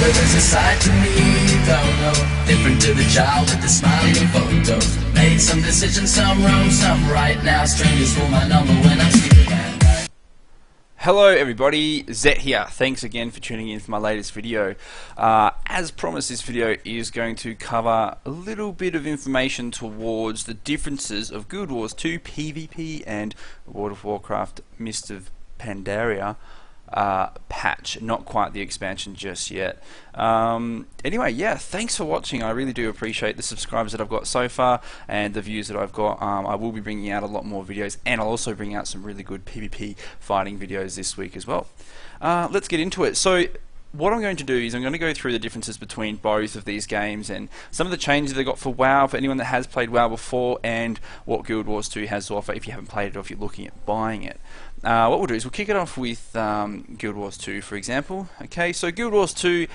swear there's a side to me you don't know, different to the child with the smiling photos. Made some decisions, some wrong, some right. Now strangers for my number when I'm sleeping at night. Hello everybody, Zet here. Thanks again for tuning in for my latest video. As promised, this video is going to cover a little bit of information towards the differences of Gw2 PVP and World of Warcraft Mist of Pandaria patch. Not quite the expansion just yet. Anyway, yeah, thanks for watching. I really do appreciate the subscribers that I've got so far and the views that I've got. I will be bringing out a lot more videos, and I'll also bring out some really good PvP fighting videos this week as well. Let's get into it. So what I'm going to do is I'm going to go through the differences between both of these games and some of the changes they got for WoW for anyone that has played WoW before, and what Guild Wars 2 has to offer if you haven't played it or if you're looking at buying it. What we'll do is we'll kick it off with Guild Wars 2, for example. Okay, so Guild Wars 2,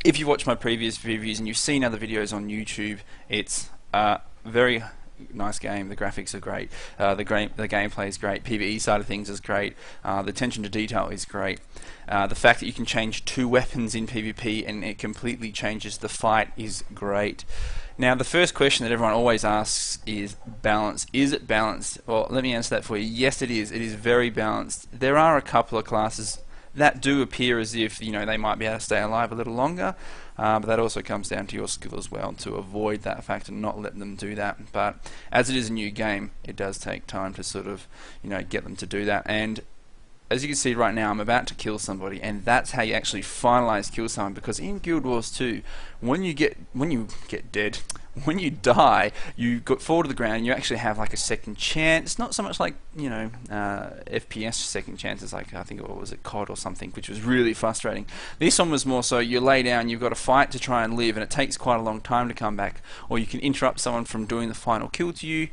if you've watched my previous reviews and you've seen other videos on YouTube, it's very nice game. The graphics are great. The gameplay is great. PvE side of things is great. The attention to detail is great. The fact that you can change 2 weapons in PvP and it completely changes the fight is great. Now, the first question that everyone always asks is balance. Is it balanced? Well, let me answer that for you. Yes, it is. It is very balanced. There are a couple of classes that do appear as if, you know, they might be able to stay alive a little longer, but that also comes down to your skill as well to avoid that fact and not let them do that. But as it is a new game, it does take time to sort of, you know, get them to do that. And as you can see right now, I'm about to kill somebody, and that's how you actually finalize kill someone, because in Guild Wars 2, when you get dead, when you die, you fall to the ground and you actually have like a second chance. Not so much like, you know, FPS second chances, like I think, what was it, COD or something, which was really frustrating. This one was more so you lay down, you've got to fight to try and live, and it takes quite a long time to come back, or you can interrupt someone from doing the final kill to you.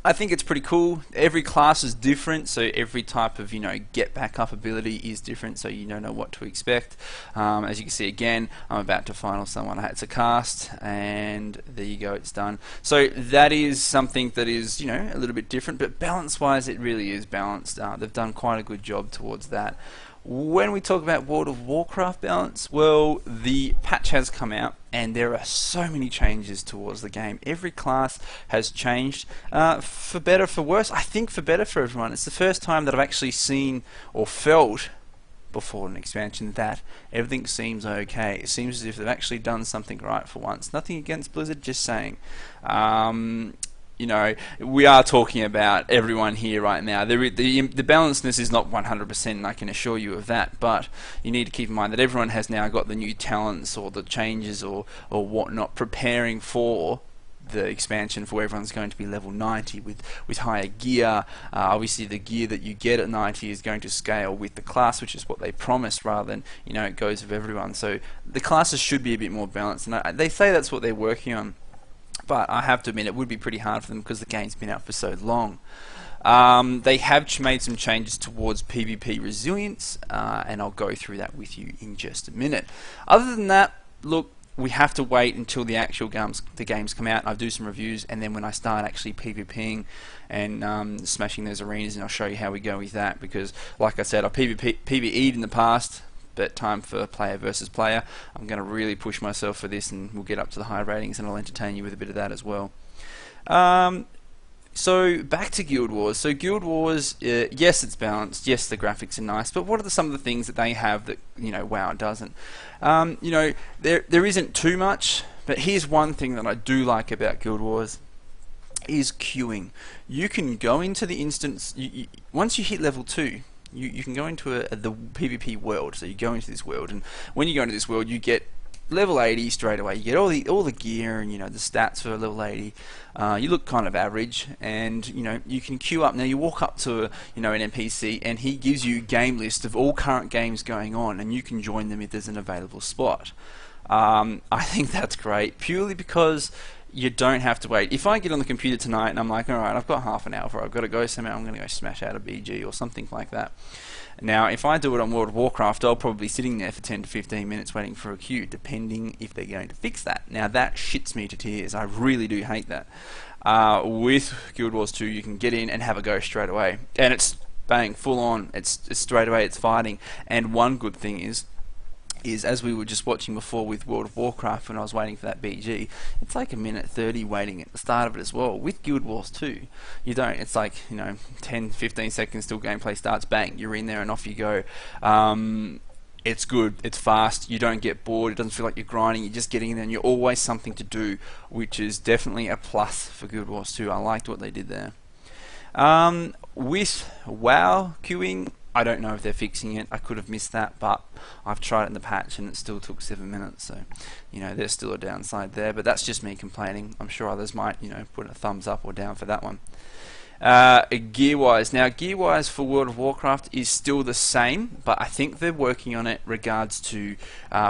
I think it's pretty cool. Every class is different, so every type of, you know, get back up ability is different, so you don't know what to expect. As you can see again, I'm about to final someone I had to cast, and there you go, it's done. So that is something that is, you know, a little bit different, but balance-wise, it really is balanced. They've done quite a good job towards that. When we talk about World of Warcraft balance, well, the patch has come out and there are so many changes towards the game. Every class has changed, for better, for worse. I think for better for everyone. It's the first time that I've actually seen or felt before an expansion that everything seems okay. It seems as if they've actually done something right for once. Nothing against Blizzard, just saying. You know, we are talking about everyone here right now. The balancedness is not 100%, and I can assure you of that, but you need to keep in mind that everyone has now got the new talents or the changes or whatnot preparing for the expansion, for everyone's going to be level 90 with higher gear. Obviously the gear that you get at 90 is going to scale with the class, which is what they promised, rather than, you know, it goes with everyone. So the classes should be a bit more balanced, and they say that's what they're working on. But I have to admit, it would be pretty hard for them because the game's been out for so long. They have made some changes towards PvP resilience, and I'll go through that with you in just a minute. Other than that, look, we have to wait until the actual games come out. I'll do some reviews, and then when I start actually PvPing and smashing those arenas, and I'll show you how we go with that. Because, like I said, I've PvE'd in the past, but time for player versus player. I'm going to really push myself for this, and we'll get up to the high ratings, and I'll entertain you with a bit of that as well. So back to Guild Wars. So Guild Wars, yes, it's balanced. Yes, the graphics are nice. But what are some of the things that they have that, you know, WoW doesn't? You know, there isn't too much. But here's one thing that I do like about Guild Wars is queuing. You can go into the instance once you hit level 2. You can go into the PvP world. So you go into this world, and when you go into this world, you get level 80 straight away. You get all the gear and, you know, the stats for level 80. You look kind of average, and, you know, you can queue up. Now you walk up to, you know, an NPC, and he gives you a game list of all current games going on, and you can join them if there's an available spot. I think that's great, purely because you don't have to wait. If I get on the computer tonight and I'm like, alright, I've got half an hour, I've got to go somewhere, I'm going to go smash out a BG or something like that. Now, if I do it on World of Warcraft, I'll probably be sitting there for 10 to 15 minutes waiting for a queue, depending if they're going to fix that. Now, that shits me to tears. I really do hate that. With Guild Wars 2, you can get in and have a go straight away. And it's bang, full on. It's straight away, it's fighting. And one good thing is, is, as we were just watching before with World of Warcraft when I was waiting for that BG, it's like a minute 30 waiting at the start of it as well. With Guild Wars 2, you don't. It's like, 10, 15 seconds till gameplay starts, bang, you're in there and off you go. It's good, it's fast, you don't get bored, it doesn't feel like you're grinding, you're just getting in there and you're always something to do, which is definitely a plus for Guild Wars 2. I liked what they did there. With WoW queuing, I don't know if they're fixing it. I could have missed that, but I've tried it in the patch and it still took 7 minutes, so there's still a downside there, but that's just me complaining. I'm sure others might put a thumbs up or down for that one. Gear-wise, now gear-wise for World of Warcraft is still the same, but I think they're working on it regards to,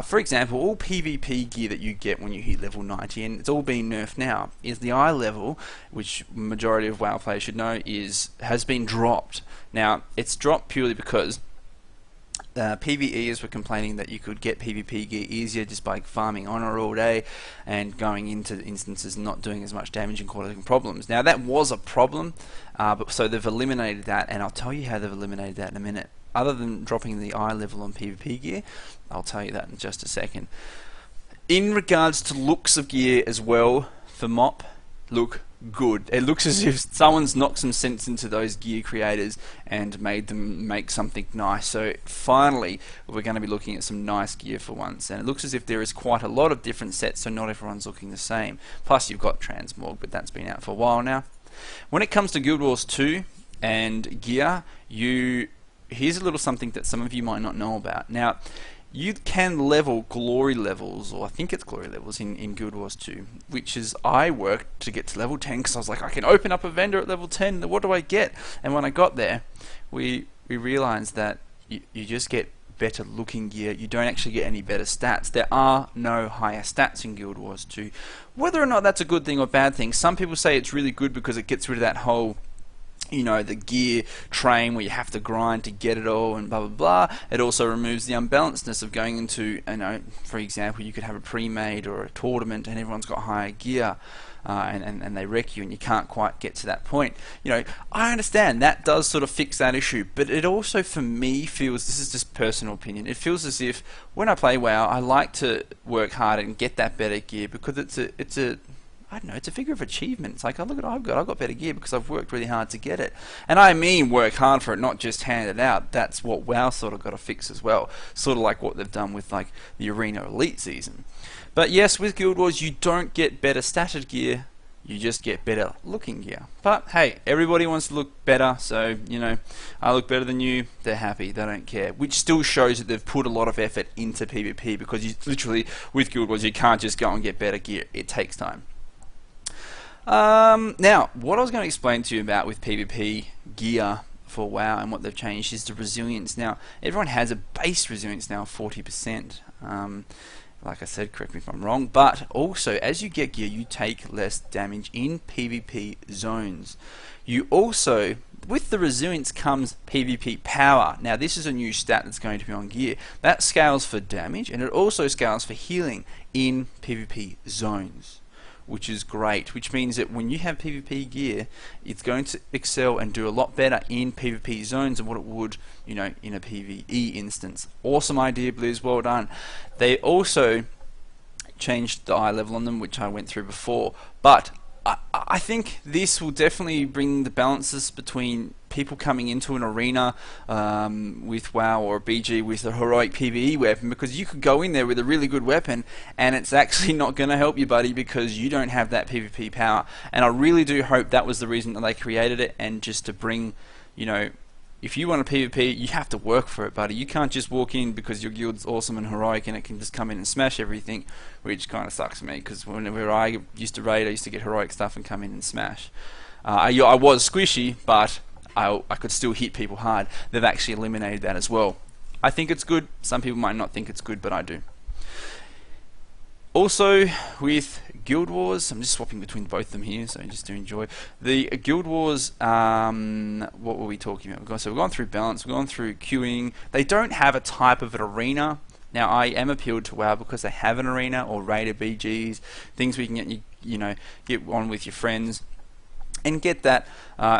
for example, all PvP gear that you get when you hit level 90, and it's all being nerfed now, is the eye level, which majority of WoW players should know has been dropped. Now, it's dropped purely because PvEers were complaining that you could get PvP gear easier just by farming honor all day and going into instances and not doing as much damage and causing problems. Now that was a problem, but so they've eliminated that, and I'll tell you how they've eliminated that in a minute. Other than dropping the eye level on PvP gear, I'll tell you that in just a second. In regards to looks of gear as well, for MOP, look good. It looks as if someone's knocked some sense into those gear creators and made them make something nice. So finally we're going to be looking at some nice gear for once, and it looks as if there is quite a lot of different sets, so not everyone's looking the same. Plus you've got Transmog, but that's been out for a while now. When it comes to Guild Wars 2 and gear, here's a little something that some of you might not know about. Now, you can level glory levels, or I think it's glory levels in Guild Wars 2, which is, I worked to get to level 10 because I was like, I can open up a vendor at level 10, what do I get? And when I got there, we realized that you just get better looking gear. You don't actually get any better stats. There are no higher stats in Guild Wars 2. Whether or not that's a good thing or bad thing, some people say it's really good because it gets rid of that whole the gear train where you have to grind to get it all and blah blah blah. It also removes the unbalancedness of going into, for example, you could have a pre-made or a tournament and everyone's got higher gear and they wreck you and you can't quite get to that point. I understand that does sort of fix that issue, but it also, for me, feels, this is just personal opinion, it feels as if when I play WoW, I like to work hard and get that better gear because it's a I don't know, it's a figure of achievement. It's like, oh, look at what I've got better gear because I've worked really hard to get it. And I mean work hard for it, not just hand it out. That's what WoW sort of got to fix as well. Sort of like what they've done with like the Arena Elite season. But yes, with Guild Wars, you don't get better statted gear, you just get better looking gear. But hey, everybody wants to look better, so I look better than you, they're happy, they don't care. Which still shows that they've put a lot of effort into PvP, because you literally, with Guild Wars, you can't just go and get better gear. It takes time. Now, what I was going to explain to you about with PvP gear for WoW and what they've changed is the resilience. Now, everyone has a base resilience now of 40%. Like I said, correct me if I'm wrong, but also as you get gear, you take less damage in PvP zones. You also, with the resilience comes PvP power. Now, this is a new stat that's going to be on gear. That scales for damage, and it also scales for healing in PvP zones, which is great, which means that when you have PvP gear, it's going to excel and do a lot better in PvP zones than what it would, in a PvE instance. Awesome idea, Blues, well done. They also changed the eye level on them, which I went through before, but I think this will definitely bring the balances between people coming into an arena with WoW or a BG with a heroic PvE weapon, because you could go in there with a really good weapon and it's actually not going to help you, buddy, because you don't have that PvP power. And I really do hope that was the reason that they created it, and just to bring, if you want a PvP, you have to work for it, buddy. You can't just walk in because your guild's awesome and heroic and it can just come in and smash everything, which kind of sucks me, because whenever I used to raid, I used to get heroic stuff and come in and smash. I was squishy, but I could still hit people hard. They've actually eliminated that as well. I think it's good. Some people might not think it's good, but I do. Also, with Guild Wars, I'm just swapping between both of them here, so just to enjoy. The Guild Wars, what were we talking about? So we've gone through balance, we've gone through queuing. They don't have a type of an arena. Now, I am appealed to WoW because they have an arena or raided BGs, things we can get on with your friends, and get that,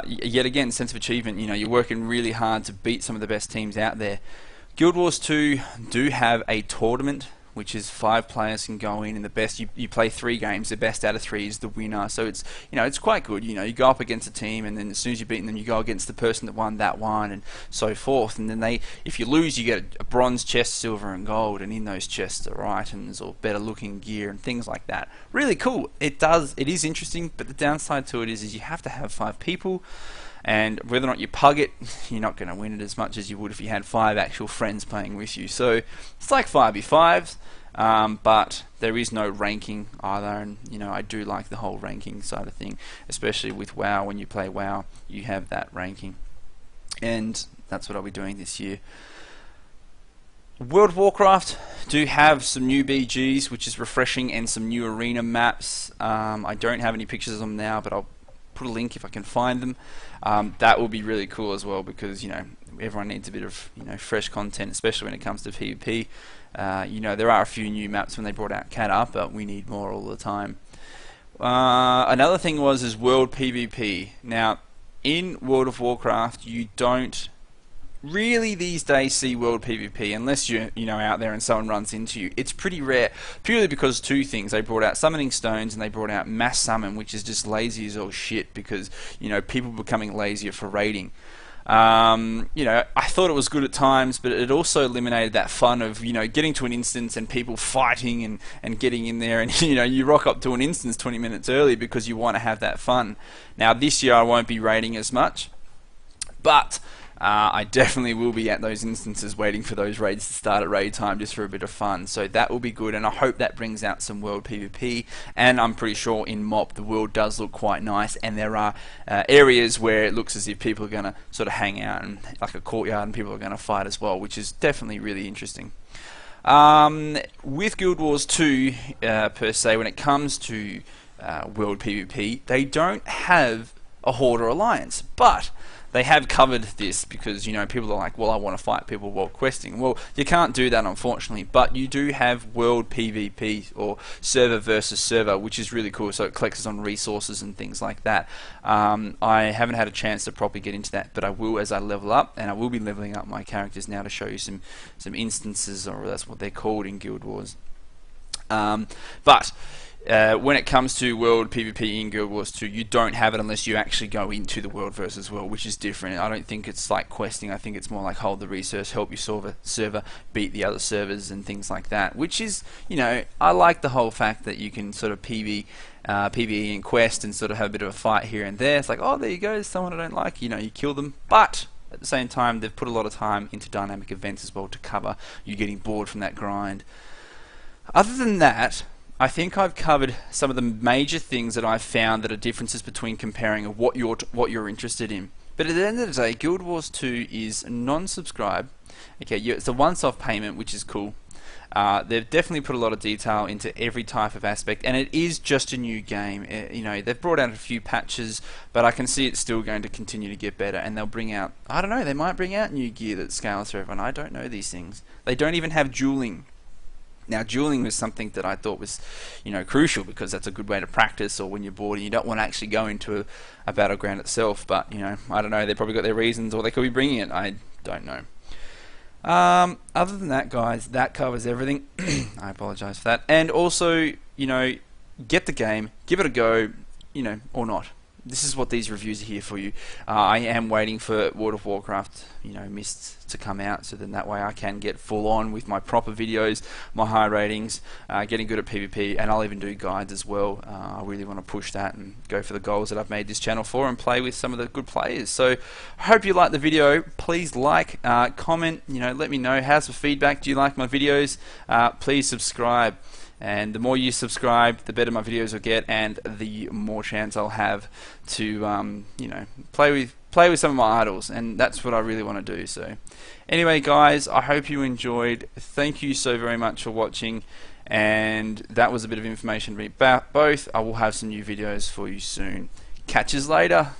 yet again, sense of achievement. You're working really hard to beat some of the best teams out there. Guild Wars 2 do have a tournament, which is 5 players can go in, and the best you play 3 games. The best out of 3 is the winner. So it's it's quite good. You go up against a team, and then as soon as you beat them, you go against the person that won that one, and so forth. And then if you lose, you get a bronze chest, silver, and gold. And in those chests are items or better looking gear and things like that. Really cool. It is interesting, but the downside to it is you have to have 5 people. And whether or not you pug it, you're not going to win it as much as you would if you had 5 actual friends playing with you. So it's like 5v5s, but there is no ranking either. And I do like the whole ranking side of thing, especially with WoW. When you play WoW, you have that ranking, and that's what I'll be doing this year. World of Warcraft do have some new BGs, which is refreshing, and some new arena maps. I don't have any pictures of them now, but I'll put a link if I can find them. That will be really cool as well, because everyone needs a bit of fresh content, especially when it comes to PvP. There are a few new maps when they brought out Cat, but we need more all the time. Another thing is World PvP. Now, in World of Warcraft, you don't really these days see World PvP unless you're out there and someone runs into you. It's pretty rare, purely because 2 things. They brought out summoning stones, and they brought out mass summon, which is just lazy as all shit, because people becoming lazier for raiding. I thought it was good at times, but it also eliminated that fun of getting to an instance and people fighting and getting in there, and you rock up to an instance 20 minutes early because you want to have that fun. Now this year I won't be raiding as much, but I definitely will be at those instances waiting for those raids to start at raid time, just for a bit of fun. So that will be good, and I hope that brings out some world PvP. And I'm pretty sure in MOP the world does look quite nice, and there are areas where it looks as if people are going to sort of hang out, and like a courtyard, and people are going to fight as well, which is definitely really interesting. With Guild Wars 2 per se, when it comes to world PvP, they don't have a Horde or Alliance, but they have covered this, because people are like, well, I want to fight people while questing. Well, you can't do that, unfortunately, but you do have world PvP, or server versus server, which is really cool. So it collects on resources and things like that. I haven't had a chance to properly get into that, but I will as I level up, and I will be leveling up my characters now to show you some instances, or that's what they're called in Guild Wars. When it comes to world PvP in Guild Wars 2, you don't have it unless you actually go into the world versus world, which is different. I don't think it's like questing. I think it's more like hold the research, help your server beat the other servers and things like that, which is, I like the whole fact that you can sort of PvE and quest and sort of have a bit of a fight here and there. It's like, oh, there you go, someone I don't like, you kill them. But at the same time, they've put a lot of time into dynamic events as well to cover you getting bored from that grind. Other than that, I think I've covered some of the major things that I've found that are differences between comparing what you're interested in. But at the end of the day, Guild Wars 2 is non-subscribe. Okay, it's a once-off payment, which is cool. They've definitely put a lot of detail into every type of aspect, and it is just a new game. They've brought out a few patches, but I can see it's still going to continue to get better, and they'll bring out, I don't know, they might bring out new gear that scales for everyone. I don't know these things. They don't even have dueling. Now, dueling was something that I thought was, crucial, because that's a good way to practice, or when you're bored and you don't want to actually go into a battleground itself. But, I don't know, they probably got their reasons, or they could be bringing it. I don't know. Other than that, guys, that covers everything. I apologize for that. And also, get the game, give it a go, or not. This is what these reviews are here for you. I am waiting for World of Warcraft, Mists to come out, so then that way I can get full on with my proper videos, my high ratings, getting good at PvP, and I'll even do guides as well. I really want to push that and go for the goals that I've made this channel for, and play with some of the good players. So I hope you liked the video. Please like, comment, let me know. How's the feedback? Do you like my videos? Please subscribe. And the more you subscribe, the better my videos will get, and the more chance I'll have to, play with some of my idols, and that's what I really want to do. So, anyway, guys, I hope you enjoyed. Thank you so very much for watching, and that was a bit of information about both. I will have some new videos for you soon. Catch us later.